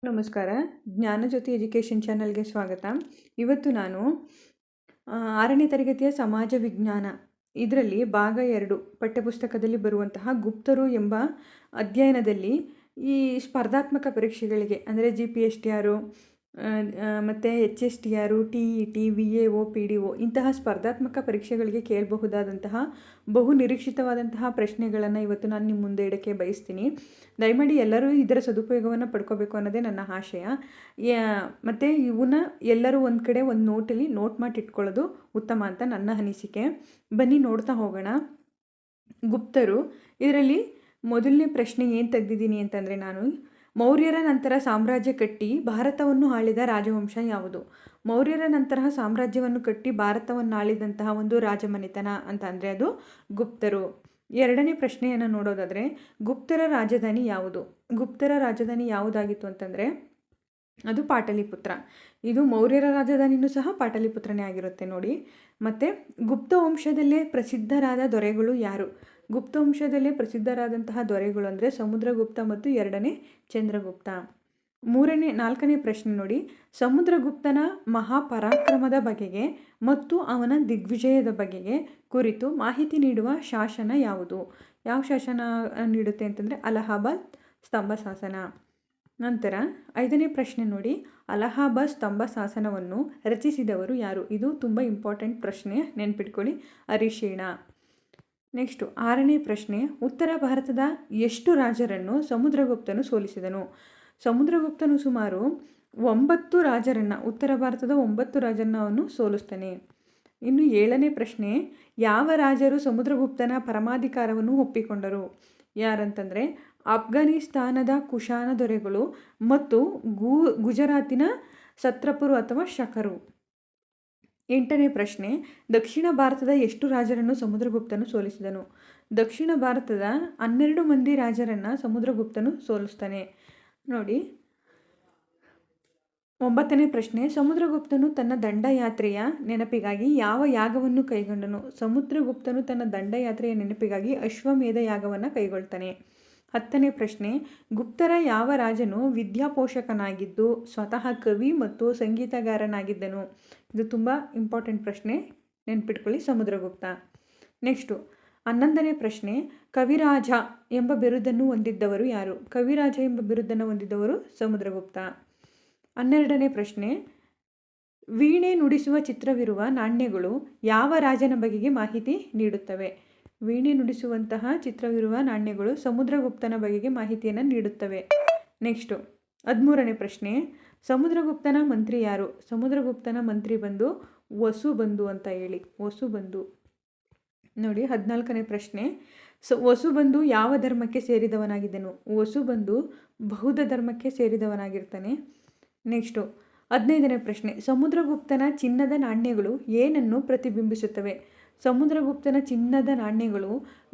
ನಮಸ್ಕಾರ. ಜ್ಞಾನಜ್ಯೋತಿ ಎಜುಕೇಷನ್ ಚಾನಲ್ಗೆ ಸ್ವಾಗತ. ಇವತ್ತು ನಾನು 6ನೇ ತರಗತಿಯ ಸಮಾಜ ವಿಜ್ಞಾನ ಇದರಲ್ಲಿ ಭಾಗ 2 ಪಠ್ಯಪುಸ್ತಕದಲ್ಲಿ ಬರುವಂತಹ ಗುಪ್ತರು ಎಂಬ ಅಧ್ಯಯನದಲ್ಲಿ ಈ ಸ್ಪರ್ಧಾತ್ಮಕ ಪರೀಕ್ಷೆಗಳಿಗೆ ಅಂದರೆ GPSTR ಮತ್ತು HSTR, TET, VAO, PDO ಇಂತಹ ಸ್ಪರ್ಧಾತ್ಮಕ ಪರೀಕ್ಷೆಗಳಿಗೆ ಕೇಳಬಹುದಾದಂತಹ ಬಹು ನಿರೀಕ್ಷಿತವಾದಂತಹ ಪ್ರಶ್ನೆಗಳನ್ನು ಇವತ್ತು ನಾನು ನಿಮ್ಮ ಮುಂದೆ ಇಡಕ್ಕೆ ಬಯಸ್ತೀನಿ. ದಯಮಾಡಿ ಎಲ್ಲರೂ ಇದರ ಸದುಪಯೋಗವನ್ನು ಪಡ್ಕೋಬೇಕು ಅನ್ನೋದೇ ನನ್ನ ಆಶಯ. ಮತ್ತು ಇವನ್ನ ಎಲ್ಲರೂ ಒಂದು ಕಡೆ ಒಂದು ನೋಟಲ್ಲಿ ನೋಟ್ ಮಾಡಿ ಇಟ್ಕೊಳ್ಳೋದು ಉತ್ತಮ ಅಂತ ನನ್ನ ಅನಿಸಿಕೆ. ಬನ್ನಿ ನೋಡ್ತಾ ಹೋಗೋಣ. ಗುಪ್ತರು ಇದರಲ್ಲಿ ಮೊದಲನೇ ಪ್ರಶ್ನೆ ಏನು ತೆಗೆದಿದ್ದೀನಿ ಅಂತಂದರೆ, ನಾನು ಮೌರ್ಯರ ನಂತರ ಸಾಮ್ರಾಜ್ಯ ಕಟ್ಟಿ ಭಾರತವನ್ನು ಆಳಿದ ರಾಜವಂಶ ಯಾವುದು? ಮೌರ್ಯರ ನಂತರ ಸಾಮ್ರಾಜ್ಯವನ್ನು ಕಟ್ಟಿ ಭಾರತವನ್ನು ಆಳಿದಂತಹ ಒಂದು ರಾಜಮನೆತನ ಅಂತ ಅಂದರೆ ಅದು ಗುಪ್ತರು. ಎರಡನೇ ಪ್ರಶ್ನೆಯನ್ನು ನೋಡೋದಾದರೆ, ಗುಪ್ತರ ರಾಜಧಾನಿ ಯಾವುದು? ಗುಪ್ತರ ರಾಜಧಾನಿ ಯಾವುದಾಗಿತ್ತು ಅಂತಂದರೆ ಅದು ಪಾಟಲಿಪುತ್ರ. ಇದು ಮೌರ್ಯರ ರಾಜಧಾನಿಯೂ ಸಹ ಪಾಟಲಿಪುತ್ರನೇ ಆಗಿರುತ್ತೆ ನೋಡಿ. ಮತ್ತು ಗುಪ್ತ ವಂಶದಲ್ಲೇ ಪ್ರಸಿದ್ಧರಾದ ದೊರೆಗಳು ಯಾರು? ಗುಪ್ತ ವಂಶದಲ್ಲೇ ಪ್ರಸಿದ್ಧರಾದಂತಹ ದೊರೆಗಳು ಅಂದರೆ ಸಮುದ್ರಗುಪ್ತ ಮತ್ತು 2ನೇ ಚಂದ್ರಗುಪ್ತ. 4ನೇ ಪ್ರಶ್ನೆ ನೋಡಿ, ಸಮುದ್ರಗುಪ್ತನ ಮಹಾಪರಾಕ್ರಮದ ಬಗೆಗೆ ಮತ್ತು ಅವನ ದಿಗ್ವಿಜಯದ ಬಗೆಗೆ ಕುರಿತು ಮಾಹಿತಿ ನೀಡುವ ಶಾಸನ ಯಾವುದು? ಯಾವ ಶಾಸನ ನೀಡುತ್ತೆ ಅಂತಂದರೆ ಅಲಹಾಬಾದ್ ಸ್ತಂಭ ಶಾಸನ. ನಂತರ 5ನೇ ಪ್ರಶ್ನೆ ನೋಡಿ, ಅಲಹಾಬಾದ್ ಸ್ತಂಭ ಶಾಸನವನ್ನು ರಚಿಸಿದವರು ಯಾರು? ಇದು ತುಂಬ ಇಂಪಾರ್ಟೆಂಟ್ ಪ್ರಶ್ನೆ, ನೆನ್ಪಿಟ್ಕೊಳ್ಳಿ. ಅರಿಶೇಣ. ನೆಕ್ಸ್ಟು 6ನೇ ಪ್ರಶ್ನೆ, ಉತ್ತರ ಭಾರತದ ಎಷ್ಟು ರಾಜರನ್ನು ಸಮುದ್ರಗುಪ್ತನು ಸೋಲಿಸಿದನು? ಸಮುದ್ರಗುಪ್ತನು ಸುಮಾರು 9 ರಾಜರನ್ನು, ಉತ್ತರ ಭಾರತದ 9 ರಾಜರನ್ನು ಅವನು ಸೋಲಿಸ್ತಾನೆ. ಇನ್ನು 7ನೇ ಪ್ರಶ್ನೆ, ಯಾವ ರಾಜರು ಸಮುದ್ರಗುಪ್ತನ ಪರಮಾಧಿಕಾರವನ್ನು ಒಪ್ಪಿಕೊಂಡರು? ಯಾರಂತಂದರೆ ಅಫ್ಘಾನಿಸ್ತಾನದ ಕುಶಾನ ದೊರೆಗಳು ಮತ್ತು ಗುಜರಾತಿನ ಸತ್ರಪರು ಅಥವಾ ಶಕರು. 8ನೇ ಪ್ರಶ್ನೆ, ದಕ್ಷಿಣ ಭಾರತದ ಎಷ್ಟು ರಾಜರನ್ನು ಸಮುದ್ರಗುಪ್ತನು ಸೋಲಿಸಿದನು? ದಕ್ಷಿಣ ಭಾರತದ 12 ಮಂದಿ ರಾಜರನ್ನು ಸಮುದ್ರಗುಪ್ತನು ಸೋಲಿಸ್ತಾನೆ ನೋಡಿ. 9ನೇ ಪ್ರಶ್ನೆ, ಸಮುದ್ರಗುಪ್ತನು ತನ್ನ ದಂಡಯಾತ್ರೆಯ ನೆನಪಿಗಾಗಿ ಯಾವ ಯಾಗವನ್ನು ಕೈಗೊಂಡನು? ಸಮುದ್ರಗುಪ್ತನು ತನ್ನ ದಂಡಯಾತ್ರೆಯ ನೆನಪಿಗಾಗಿ ಅಶ್ವಮೇಧ ಯಾಗವನ್ನು ಕೈಗೊಳ್ತಾನೆ. 10ನೇ ಪ್ರಶ್ನೆ, ಗುಪ್ತರ ಯಾವ ರಾಜನು ವಿದ್ಯಾಪೋಷಕನಾಗಿದ್ದು ಸ್ವತಃ ಕವಿ ಮತ್ತು ಸಂಗೀತಗಾರನಾಗಿದ್ದನು? ಇದು ತುಂಬ ಇಂಪಾರ್ಟೆಂಟ್ ಪ್ರಶ್ನೆ, ನೆನ್ಪಿಟ್ಕೊಳ್ಳಿ. ಸಮುದ್ರಗುಪ್ತ. ನೆಕ್ಸ್ಟು 11ನೇ ಪ್ರಶ್ನೆ, ಕವಿರಾಜ ಎಂಬ ಬಿರುದನ್ನು ಹೊಂದಿದ್ದವರು ಯಾರು? ಕವಿರಾಜ ಎಂಬ ಬಿರುದನ್ನು ಹೊಂದಿದ್ದವರು ಸಮುದ್ರಗುಪ್ತ. 12ನೇ ಪ್ರಶ್ನೆ, ವೀಣೆ ನುಡಿಸುವ ಚಿತ್ರವಿರುವ ನಾಣ್ಯಗಳು ಯಾವ ರಾಜನ ಬಗೆಗೆ ಮಾಹಿತಿ ನೀಡುತ್ತವೆ? ವೀಣೆ ನುಡಿಸುವಂತಹ ಚಿತ್ರವಿರುವ ನಾಣ್ಯಗಳು ಸಮುದ್ರಗುಪ್ತನ ಬಗೆಗೆ ಮಾಹಿತಿಯನ್ನು ನೀಡುತ್ತವೆ. ನೆಕ್ಸ್ಟು 13ನೇ ಪ್ರಶ್ನೆ, ಸಮುದ್ರಗುಪ್ತನ ಮಂತ್ರಿ ಯಾರು? ಸಮುದ್ರಗುಪ್ತನ ಮಂತ್ರಿ ಬಂದು ವಸುಬಂಧು ಅಂತ ಹೇಳಿ, ವಸುಬಂಧು ನೋಡಿ. 14ನೇ ಪ್ರಶ್ನೆ, ವಸುಬಂಧು ಯಾವ ಧರ್ಮಕ್ಕೆ ಸೇರಿದವನಾಗಿದ್ದನು? ವಸುಬಂಧು ಬೌದ್ಧ ಧರ್ಮಕ್ಕೆ ಸೇರಿದವನಾಗಿರ್ತಾನೆ. ನೆಕ್ಸ್ಟು 15ನೇ ಪ್ರಶ್ನೆ, ಸಮುದ್ರಗುಪ್ತನ ಚಿನ್ನದ ನಾಣ್ಯಗಳು ಏನನ್ನು ಪ್ರತಿಬಿಂಬಿಸುತ್ತವೆ? ಸಮುದ್ರಗುಪ್ತನ ಚಿನ್ನದ ನಾಣ್ಯಗಳು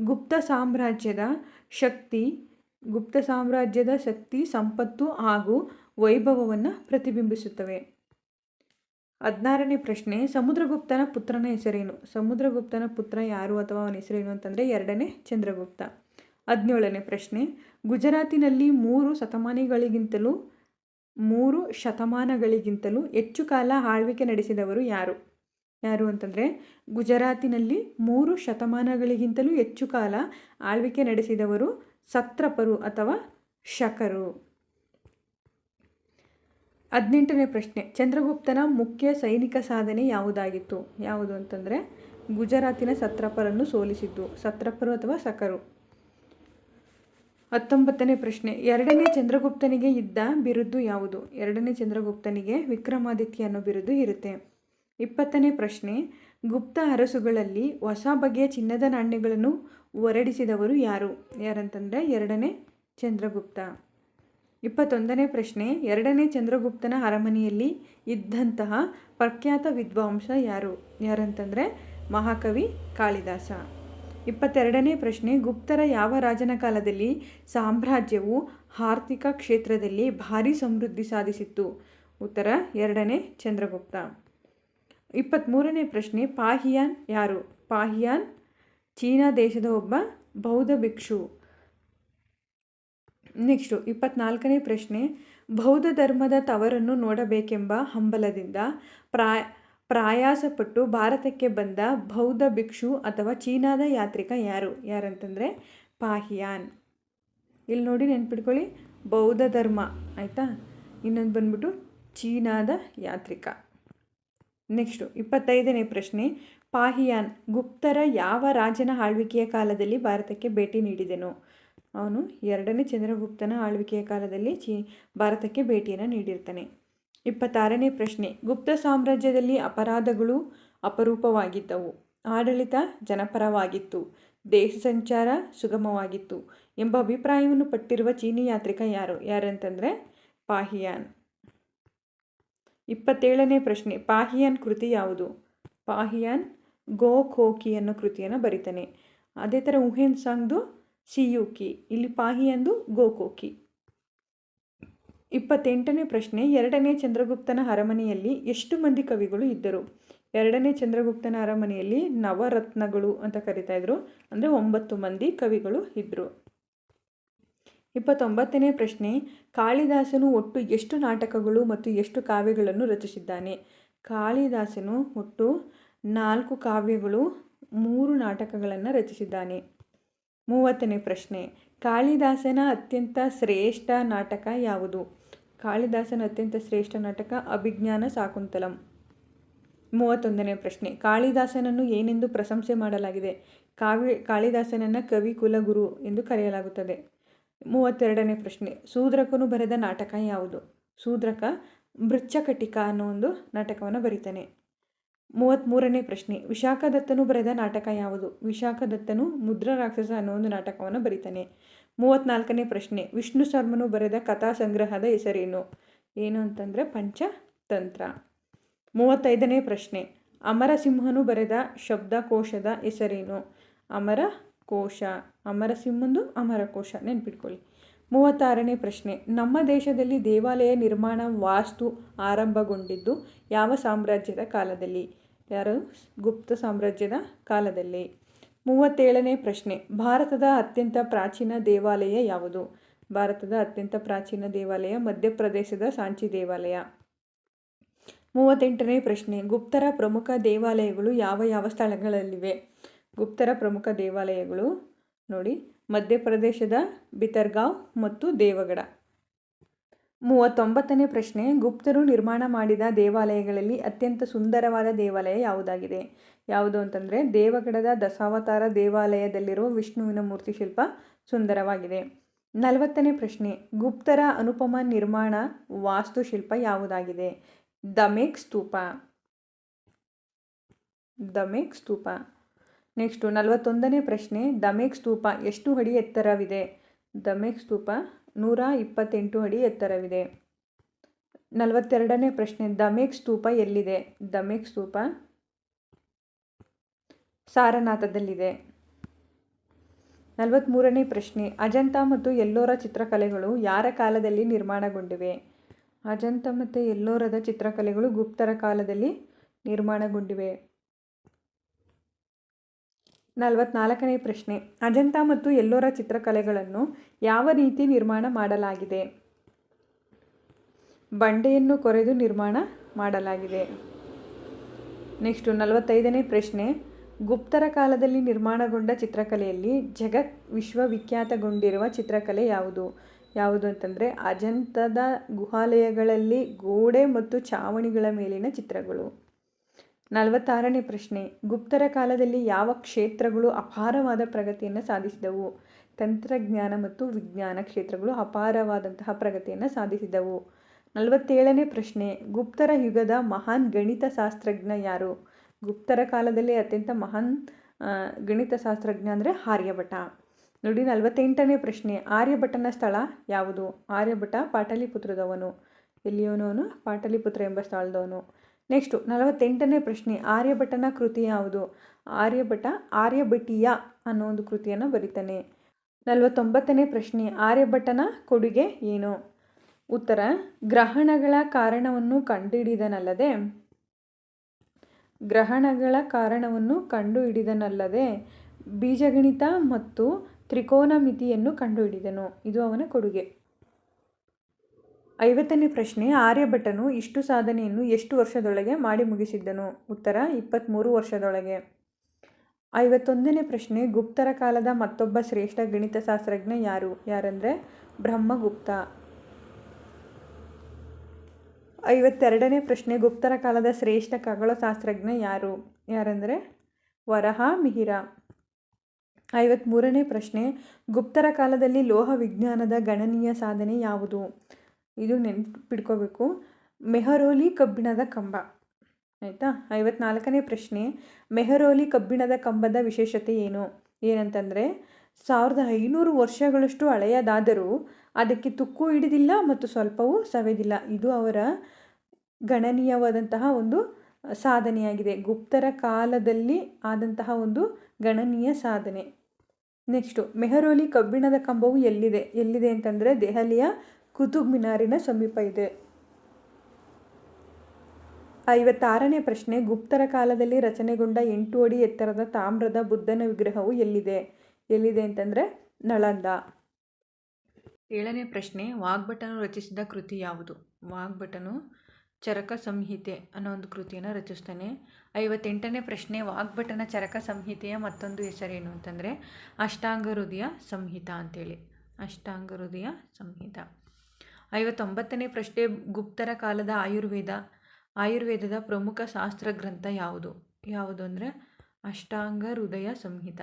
ಗುಪ್ತ ಸಾಮ್ರಾಜ್ಯದ ಶಕ್ತಿ, ಸಂಪತ್ತು ಹಾಗೂ ವೈಭವವನ್ನು ಪ್ರತಿಬಿಂಬಿಸುತ್ತವೆ. 16ನೇ ಪ್ರಶ್ನೆ, ಸಮುದ್ರಗುಪ್ತನ ಪುತ್ರನ ಹೆಸರೇನು? ಸಮುದ್ರಗುಪ್ತನ ಪುತ್ರ ಯಾರು ಅಥವಾ ಅವನ ಹೆಸರೇನು ಅಂತಂದರೆ 2ನೇ ಚಂದ್ರಗುಪ್ತ. 17ನೇ ಪ್ರಶ್ನೆ, ಗುಜರಾತಿನಲ್ಲಿ 3 ಶತಮಾನಗಳಿಗಿಂತಲೂ ಹೆಚ್ಚು ಕಾಲ ಆಳ್ವಿಕೆ ನಡೆಸಿದವರು ಯಾರು? ಯಾರು ಅಂತಂದರೆ ಗುಜರಾತಿನಲ್ಲಿ 3 ಶತಮಾನಗಳಿಗಿಂತಲೂ ಹೆಚ್ಚು ಕಾಲ ಆಳ್ವಿಕೆ ನಡೆಸಿದವರು ಸತ್ರಪರು ಅಥವಾ ಶಕರು. 18ನೇ ಪ್ರಶ್ನೆ, ಚಂದ್ರಗುಪ್ತನ ಮುಖ್ಯ ಸೈನಿಕ ಸಾಧನೆ ಯಾವುದಾಗಿತ್ತು? ಯಾವುದು ಅಂತಂದರೆ ಗುಜರಾತಿನ ಸತ್ರಪರನ್ನು ಸೋಲಿಸಿದ್ದು, ಸತ್ರಪರು ಅಥವಾ ಶಕರು. 19ನೇ ಪ್ರಶ್ನೆ, 2ನೇ ಚಂದ್ರಗುಪ್ತನಿಗೆ ಇದ್ದ ಬಿರುದು ಯಾವುದು? 2ನೇ ಚಂದ್ರಗುಪ್ತನಿಗೆ ವಿಕ್ರಮಾದಿತ್ಯ ಅನ್ನೋ ಬಿರುದು ಇರುತ್ತೆ. 20ನೇ ಪ್ರಶ್ನೆ, ಗುಪ್ತ ಅರಸುಗಳಲ್ಲಿ ಹೊಸ ಬಗೆಯ ಚಿನ್ನದ ನಾಣ್ಯಗಳನ್ನು ಹೊರಡಿಸಿದವರು ಯಾರು? ಯಾರಂತಂದರೆ 2ನೇ ಚಂದ್ರಗುಪ್ತ. 21ನೇ ಪ್ರಶ್ನೆ, 2ನೇ ಚಂದ್ರಗುಪ್ತನ ಅರಮನೆಯಲ್ಲಿ ಇದ್ದಂತಹ ಪ್ರಖ್ಯಾತ ವಿದ್ವಾಂಸ ಯಾರು? ಯಾರಂತಂದರೆ ಮಹಾಕವಿ ಕಾಳಿದಾಸ. 22ನೇ ಪ್ರಶ್ನೆ, ಗುಪ್ತರ ಯಾವ ರಾಜನ ಕಾಲದಲ್ಲಿ ಸಾಮ್ರಾಜ್ಯವು ಆರ್ಥಿಕ ಕ್ಷೇತ್ರದಲ್ಲಿ ಭಾರಿ ಸಮೃದ್ಧಿ ಸಾಧಿಸಿತ್ತು? ಉತ್ತರ 2ನೇ ಚಂದ್ರಗುಪ್ತ. 23ನೇ ಪ್ರಶ್ನೆ, ಪಾಹಿಯಾನ್ ಯಾರು? ಪಾಹಿಯಾನ್ ಚೀನಾ ದೇಶದ ಒಬ್ಬ ಬೌದ್ಧ ಭಿಕ್ಷು. ನೆಕ್ಸ್ಟು 24ನೇ ಪ್ರಶ್ನೆ, ಬೌದ್ಧ ಧರ್ಮದ ತವರನ್ನು ನೋಡಬೇಕೆಂಬ ಹಂಬಲದಿಂದ ಪ್ರಯಾಸಪಟ್ಟು ಭಾರತಕ್ಕೆ ಬಂದ ಬೌದ್ಧ ಭಿಕ್ಷು ಅಥವಾ ಚೀನಾದ ಯಾತ್ರಿಕ ಯಾರಂತಂದರೆ ಪಾಹಿಯಾನ್. ಇಲ್ಲಿ ನೋಡಿ ನೆನ್ಪಿಟ್ಕೊಳ್ಳಿ, ಬೌದ್ಧ ಧರ್ಮ ಆಯಿತಾ. ಇನ್ನೊಂದು ಬಂದ್ಬಿಟ್ಟು ಚೀನಾದ ಯಾತ್ರಿಕ. ನೆಕ್ಸ್ಟು 25ನೇ ಪ್ರಶ್ನೆ, ಪಾಹಿಯಾನ್ ಗುಪ್ತರ ಯಾವ ರಾಜನ ಆಳ್ವಿಕೆಯ ಕಾಲದಲ್ಲಿ ಭಾರತಕ್ಕೆ ಭೇಟಿ ನೀಡಿದನು? ಅವನು 2ನೇ ಚಂದ್ರಗುಪ್ತನ ಆಳ್ವಿಕೆಯ ಕಾಲದಲ್ಲಿ ಭಾರತಕ್ಕೆ ಭೇಟಿಯನ್ನು ನೀಡಿರ್ತಾನೆ. 26ನೇ ಪ್ರಶ್ನೆ, ಗುಪ್ತ ಸಾಮ್ರಾಜ್ಯದಲ್ಲಿ ಅಪರಾಧಗಳು ಅಪರೂಪವಾಗಿದ್ದವು, ಆಡಳಿತ ಜನಪರವಾಗಿತ್ತು, ದೇಶ ಸಂಚಾರ ಸುಗಮವಾಗಿತ್ತು ಎಂಬ ಅಭಿಪ್ರಾಯವನ್ನು ಪಟ್ಟಿರುವ ಚೀನಿ ಯಾತ್ರಿಕ ಯಾರಂತಂದರೆ ಪಾಹಿಯಾನ್. 27ನೇ ಪ್ರಶ್ನೆ, ಪಾಹಿಯಾನ್ ಕೃತಿ ಯಾವುದು? ಪಾಹಿಯಾನ್ ಗೋ ಖೋಕಿ ಅನ್ನೋ ಕೃತಿಯನ್ನು ಬರೀತಾನೆ. ಅದೇ ಥರ ಹುಯೆನ್ ಸಾಂಗ್ದು ಸಿಯುಕಿ, ಇಲ್ಲಿ ಪಾಹಿಯಾನ್ದು ಗೋ ಖೋಕಿ. 28ನೇ ಪ್ರಶ್ನೆ, 2ನೇ ಚಂದ್ರಗುಪ್ತನ ಅರಮನೆಯಲ್ಲಿ ಎಷ್ಟು ಮಂದಿ ಕವಿಗಳು ಇದ್ದರು? 2ನೇ ಚಂದ್ರಗುಪ್ತನ ಅರಮನೆಯಲ್ಲಿ ನವರತ್ನಗಳು ಅಂತ ಕರಿತಾ ಇದ್ರು, ಅಂದರೆ 9 ಮಂದಿ ಕವಿಗಳು ಇದ್ದರು. 29ನೇ ಪ್ರಶ್ನೆ, ಕಾಳಿದಾಸನು ಒಟ್ಟು ಎಷ್ಟು ನಾಟಕಗಳು ಮತ್ತು ಎಷ್ಟು ಕಾವ್ಯಗಳನ್ನು ರಚಿಸಿದ್ದಾನೆ? ಕಾಳಿದಾಸನು ಒಟ್ಟು 4 ಕಾವ್ಯಗಳು 3 ನಾಟಕಗಳನ್ನು ರಚಿಸಿದ್ದಾನೆ. 30ನೇ ಪ್ರಶ್ನೆ, ಕಾಳಿದಾಸನ ಅತ್ಯಂತ ಶ್ರೇಷ್ಠ ನಾಟಕ ಯಾವುದು? ಕಾಳಿದಾಸನ ಅತ್ಯಂತ ಶ್ರೇಷ್ಠ ನಾಟಕ ಅಭಿಜ್ಞಾನ ಶಾಕುಂತಲಂ. 31ನೇ ಪ್ರಶ್ನೆ, ಕಾಳಿದಾಸನನ್ನು ಏನೆಂದು ಪ್ರಶಂಸೆ ಮಾಡಲಾಗಿದೆ? ಕಾಳಿದಾಸನನ್ನು ಕವಿ ಕುಲಗುರು ಎಂದು ಕರೆಯಲಾಗುತ್ತದೆ. 32ನೇ ಪ್ರಶ್ನೆ, ಶೂದ್ರಕನು ಬರೆದ ನಾಟಕ ಯಾವುದು? ಶೂದ್ರಕ ಮೃಚ್ಛಕಟಿಕ ಅನ್ನೋ ಒಂದು ನಾಟಕವನ್ನು ಬರೀತಾನೆ. 33ನೇ ಪ್ರಶ್ನೆ, ವಿಶಾಖದತ್ತನು ಬರೆದ ನಾಟಕ ಯಾವುದು? ವಿಶಾಖದತ್ತನು ಮುದ್ರ ರಾಕ್ಷಸ ಅನ್ನೋ ಒಂದು ನಾಟಕವನ್ನು ಬರೀತಾನೆ. 34ನೇ ಪ್ರಶ್ನೆ, ವಿಷ್ಣು ಶರ್ಮನು ಬರೆದ ಕಥಾ ಸಂಗ್ರಹದ ಹೆಸರೇನು? ಏನು ಅಂತಂದರೆ ಪಂಚತಂತ್ರ. 35ನೇ ಪ್ರಶ್ನೆ, ಅಮರಸಿಂಹನು ಬರೆದ ಶಬ್ದಕೋಶದ ಹೆಸರೇನು? ಅಮರಕೋಶ. ಅಮರಸಿಂಹಂದು ಅಮರಕೋಶ ನೆನ್ಪಿಟ್ಕೊಳ್ಳಿ. 36ನೇ ಪ್ರಶ್ನೆ, ನಮ್ಮ ದೇಶದಲ್ಲಿ ದೇವಾಲಯ ನಿರ್ಮಾಣ ವಾಸ್ತು ಆರಂಭಗೊಂಡಿದ್ದು ಯಾವ ಸಾಮ್ರಾಜ್ಯದ ಕಾಲದಲ್ಲಿ? ಗುಪ್ತ ಸಾಮ್ರಾಜ್ಯದ ಕಾಲದಲ್ಲಿ. 37ನೇ ಪ್ರಶ್ನೆ, ಭಾರತದ ಅತ್ಯಂತ ಪ್ರಾಚೀನ ದೇವಾಲಯ ಯಾವುದು? ಭಾರತದ ಅತ್ಯಂತ ಪ್ರಾಚೀನ ದೇವಾಲಯ ಮಧ್ಯಪ್ರದೇಶದ ಸಾಂಚಿ ದೇವಾಲಯ. 38ನೇ ಪ್ರಶ್ನೆ, ಗುಪ್ತರ ಪ್ರಮುಖ ದೇವಾಲಯಗಳು ಯಾವ ಸ್ಥಳಗಳಲ್ಲಿವೆ? ಗುಪ್ತರ ಪ್ರಮುಖ ದೇವಾಲಯಗಳು ನೋಡಿ, ಮಧ್ಯಪ್ರದೇಶದ ಬಿತರ್ಗಾಂವ್ ಮತ್ತು ದೇವಗಢ. 39ನೇ ಪ್ರಶ್ನೆ, ಗುಪ್ತರು ನಿರ್ಮಾಣ ಮಾಡಿದ ದೇವಾಲಯಗಳಲ್ಲಿ ಅತ್ಯಂತ ಸುಂದರವಾದ ದೇವಾಲಯ ಯಾವುದಾಗಿದೆ? ಯಾವುದು ಅಂತಂದರೆ ದೇವಗಢದ ದಶಾವತಾರ ದೇವಾಲಯದಲ್ಲಿರುವ ವಿಷ್ಣುವಿನ ಮೂರ್ತಿ ಶಿಲ್ಪ ಸುಂದರವಾಗಿದೆ. 40ನೇ ಪ್ರಶ್ನೆ, ಗುಪ್ತರ ಅನುಪಮ ನಿರ್ಮಾಣ ವಾಸ್ತುಶಿಲ್ಪ ಯಾವುದಾಗಿದೆ? ದಮೇಕ್ ಸ್ತೂಪ. ನೆಕ್ಸ್ಟು 41ನೇ ಪ್ರಶ್ನೆ, ದಮೇಕ್ ಸ್ತೂಪ ಎಷ್ಟು ಅಡಿ ಎತ್ತರವಿದೆ? ದಮೇಕ್ ಸ್ತೂಪ 128 ಅಡಿ ಎತ್ತರವಿದೆ. 42ನೇ ಪ್ರಶ್ನೆ, ದಮೇಕ್ ಸ್ತೂಪ ಎಲ್ಲಿದೆ? ದಮೇಕ್ ಸ್ತೂಪ ಸಾರನಾಥದಲ್ಲಿದೆ. 43ನೇ ಪ್ರಶ್ನೆ, ಅಜಂತ ಮತ್ತು ಎಲ್ಲೋರ ಚಿತ್ರಕಲೆಗಳು ಯಾರ ಕಾಲದಲ್ಲಿ ನಿರ್ಮಾಣಗೊಂಡಿವೆ? ಅಜಂತ ಮತ್ತು ಎಲ್ಲೋರದ ಚಿತ್ರಕಲೆಗಳು ಗುಪ್ತರ ಕಾಲದಲ್ಲಿ ನಿರ್ಮಾಣಗೊಂಡಿವೆ. 44ನೇ ಪ್ರಶ್ನೆ, ಅಜಂತ ಮತ್ತು ಎಲ್ಲೋರ ಚಿತ್ರಕಲೆಗಳನ್ನು ಯಾವ ರೀತಿ ನಿರ್ಮಾಣ ಮಾಡಲಾಗಿದೆ? ಬಂಡೆಯನ್ನು ಕೊರೆದು ನಿರ್ಮಾಣ ಮಾಡಲಾಗಿದೆ. ನೆಕ್ಸ್ಟು 45ನೇ ಪ್ರಶ್ನೆ, ಗುಪ್ತರ ಕಾಲದಲ್ಲಿ ನಿರ್ಮಾಣಗೊಂಡ ಚಿತ್ರಕಲೆಯಲ್ಲಿ ವಿಶ್ವವಿಖ್ಯಾತಗೊಂಡಿರುವ ಚಿತ್ರಕಲೆ ಯಾವುದು ಅಂತಂದರೆ ಅಜಂತದ ಗುಹಾಲಯಗಳಲ್ಲಿ ಗೋಡೆ ಮತ್ತು ಚಾವಣಿಗಳ ಮೇಲಿನ ಚಿತ್ರಗಳು. 46ನೇ ಪ್ರಶ್ನೆ, ಗುಪ್ತರ ಕಾಲದಲ್ಲಿ ಯಾವ ಕ್ಷೇತ್ರಗಳು ಅಪಾರವಾದ ಪ್ರಗತಿಯನ್ನು ಸಾಧಿಸಿದವು? ತಂತ್ರಜ್ಞಾನ ಮತ್ತು ವಿಜ್ಞಾನ ಕ್ಷೇತ್ರಗಳು ಅಪಾರವಾದಂತಹ ಪ್ರಗತಿಯನ್ನು ಸಾಧಿಸಿದವು. 47ನೇ ಪ್ರಶ್ನೆ, ಗುಪ್ತರ ಯುಗದ ಮಹಾನ್ ಗಣಿತಶಾಸ್ತ್ರಜ್ಞ ಯಾರು? ಗುಪ್ತರ ಕಾಲದಲ್ಲಿ ಅತ್ಯಂತ ಮಹಾನ್ ಗಣಿತಶಾಸ್ತ್ರಜ್ಞ ಅಂದರೆ ಆರ್ಯಭಟ. ನೋಡಿ 48ನೇ ಪ್ರಶ್ನೆ, ಆರ್ಯಭಟನ ಸ್ಥಳ ಯಾವುದು? ಆರ್ಯಭಟ ಪಾಟಲಿಪುತ್ರದವನು. ಎಲ್ಲಿಯವನು? ಪಾಟಲಿಪುತ್ರ ಎಂಬ ಸ್ಥಳದವನು. ನೆಕ್ಸ್ಟು 48ನೇ ಪ್ರಶ್ನೆ, ಆರ್ಯಭಟನ ಕೃತಿ ಯಾವುದು? ಆರ್ಯಭಟ ಆರ್ಯಭಟೀಯ ಅನ್ನೋ ಒಂದು ಕೃತಿಯನ್ನು ಬರೀತಾನೆ. 49ನೇ ಪ್ರಶ್ನೆ, ಆರ್ಯಭಟನ ಕೊಡುಗೆ ಏನು? ಉತ್ತರ, ಗ್ರಹಣಗಳ ಕಾರಣವನ್ನು ಕಂಡುಹಿಡಿದನಲ್ಲದೆ ಬೀಜಗಣಿತ ಮತ್ತು ತ್ರಿಕೋನಮಿತಿಯನ್ನು ಕಂಡುಹಿಡಿದನು. ಇದು ಅವನ ಕೊಡುಗೆ. 50ನೇ ಪ್ರಶ್ನೆ, ಆರ್ಯಭಟನು ಇಷ್ಟು ಸಾಧನೆಯನ್ನು ಎಷ್ಟು ವರ್ಷದೊಳಗೆ ಮಾಡಿ ಮುಗಿಸಿದ್ದನು? ಉತ್ತರ 23 ವರ್ಷದೊಳಗೆ. 51ನೇ ಪ್ರಶ್ನೆ, ಗುಪ್ತರ ಕಾಲದ ಮತ್ತೊಬ್ಬ ಶ್ರೇಷ್ಠ ಗಣಿತಶಾಸ್ತ್ರಜ್ಞ ಯಾರಂದರೆ ಬ್ರಹ್ಮಗುಪ್ತ. 52ನೇ ಪ್ರಶ್ನೆ, ಗುಪ್ತರ ಕಾಲದ ಶ್ರೇಷ್ಠ ಖಗೋಳಶಾಸ್ತ್ರಜ್ಞ ಯಾರಂದರೆ ವರಹ ಮಿಹಿರ. 53ನೇ ಪ್ರಶ್ನೆ, ಗುಪ್ತರ ಕಾಲದಲ್ಲಿ ಲೋಹ ವಿಜ್ಞಾನದ ಗಣನೀಯ ಸಾಧನೆ ಯಾವುದು? ಇದು ನೆನಪಿಟ್ಕೋಬೇಕು, ಮೆಹರೌಲಿ ಕಬ್ಬಿಣದ ಕಂಬ. ಆಯಿತಾ. 54ನೇ ಪ್ರಶ್ನೆ, ಮೆಹರೌಲಿ ಕಬ್ಬಿಣದ ಕಂಬದ ವಿಶೇಷತೆ ಏನಂತಂದರೆ 1500 ವರ್ಷಗಳಷ್ಟು ಹಳೆಯದಾದರೂ ಅದಕ್ಕೆ ತುಕ್ಕು ಹಿಡಿದಿಲ್ಲ ಮತ್ತು ಸ್ವಲ್ಪವೂ ಸವೆದಿಲ್ಲ. ಇದು ಅವರ ಗಣನೀಯವಾದಂತಹ ಒಂದು ಸಾಧನೆಯಾಗಿದೆ, ಗುಪ್ತರ ಕಾಲದಲ್ಲಿ ಆದಂತಹ ಒಂದು ಗಣನೀಯ ಸಾಧನೆ. ನೆಕ್ಸ್ಟು, ಮೆಹರೌಲಿ ಕಬ್ಬಿಣದ ಕಂಬವು ಎಲ್ಲಿದೆ ಅಂತಂದರೆ ದೆಹಲಿಯ ಕುತುಬ್ ಮಿನಾರಿನ ಸಮೀಪ ಇದೆ. 56ನೇ ಪ್ರಶ್ನೆ, ಗುಪ್ತರ ಕಾಲದಲ್ಲಿ ರಚನೆಗೊಂಡ 8 ಅಡಿ ಎತ್ತರದ ತಾಮ್ರದ ಬುದ್ಧನ ವಿಗ್ರಹವು ಎಲ್ಲಿದೆ ಅಂತಂದರೆ ನಳಂದ. 7ನೇ ಪ್ರಶ್ನೆ, ವಾಗ್ಭಟನು ರಚಿಸಿದ ಕೃತಿ ಯಾವುದು? ವಾಗ್ಭಟನು ಚರಕ ಸಂಹಿತೆ ಅನ್ನೋ ಒಂದು ಕೃತಿಯನ್ನು ರಚಿಸ್ತಾನೆ. 58ನೇ ಪ್ರಶ್ನೆ, ವಾಗ್ಭಟನ ಚರಕ ಸಂಹಿತೆಯ ಮತ್ತೊಂದು ಹೆಸರೇನು ಅಂತಂದರೆ ಅಷ್ಟಾಂಗ ಹೃದಯ ಸಂಹಿತ ಅಂತೇಳಿ. ಅಷ್ಟಾಂಗ ಹೃದಯ ಸಂಹಿತ. 59ನೇ ಪ್ರಶ್ನೆ, ಗುಪ್ತರ ಕಾಲದ ಆಯುರ್ವೇದದ ಪ್ರಮುಖ ಶಾಸ್ತ್ರ ಗ್ರಂಥ ಯಾವುದು ಅಂದರೆ ಅಷ್ಟಾಂಗ ಹೃದಯ ಸಂಹಿತ.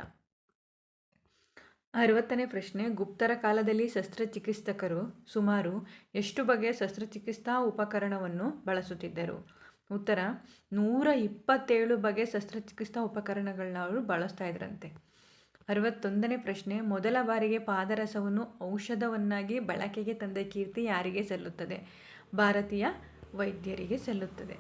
60ನೇ ಪ್ರಶ್ನೆ, ಗುಪ್ತರ ಕಾಲದಲ್ಲಿ ಶಸ್ತ್ರಚಿಕಿತ್ಸಕರು ಸುಮಾರು ಎಷ್ಟು ಬಗೆಯ ಶಸ್ತ್ರಚಿಕಿತ್ಸಾ ಉಪಕರಣವನ್ನು ಬಳಸುತ್ತಿದ್ದರು? ಉತ್ತರ 127 ಬಗೆಯ ಶಸ್ತ್ರಚಿಕಿತ್ಸಾ ಉಪಕರಣಗಳನ್ನ ಅವರು ಬಳಸ್ತಾ ಇದ್ರಂತೆ. 61ನೇ ಪ್ರಶ್ನೆ, ಮೊದಲ ಬಾರಿಗೆ ಪಾದರಸವನ್ನು ಔಷಧವನ್ನಾಗಿ ಬಳಕೆಗೆ ತಂದ ಕೀರ್ತಿ ಯಾರಿಗೆ ಸಲ್ಲುತ್ತದೆ? ಭಾರತೀಯ ವೈದ್ಯರಿಗೆ ಸಲ್ಲುತ್ತದೆ.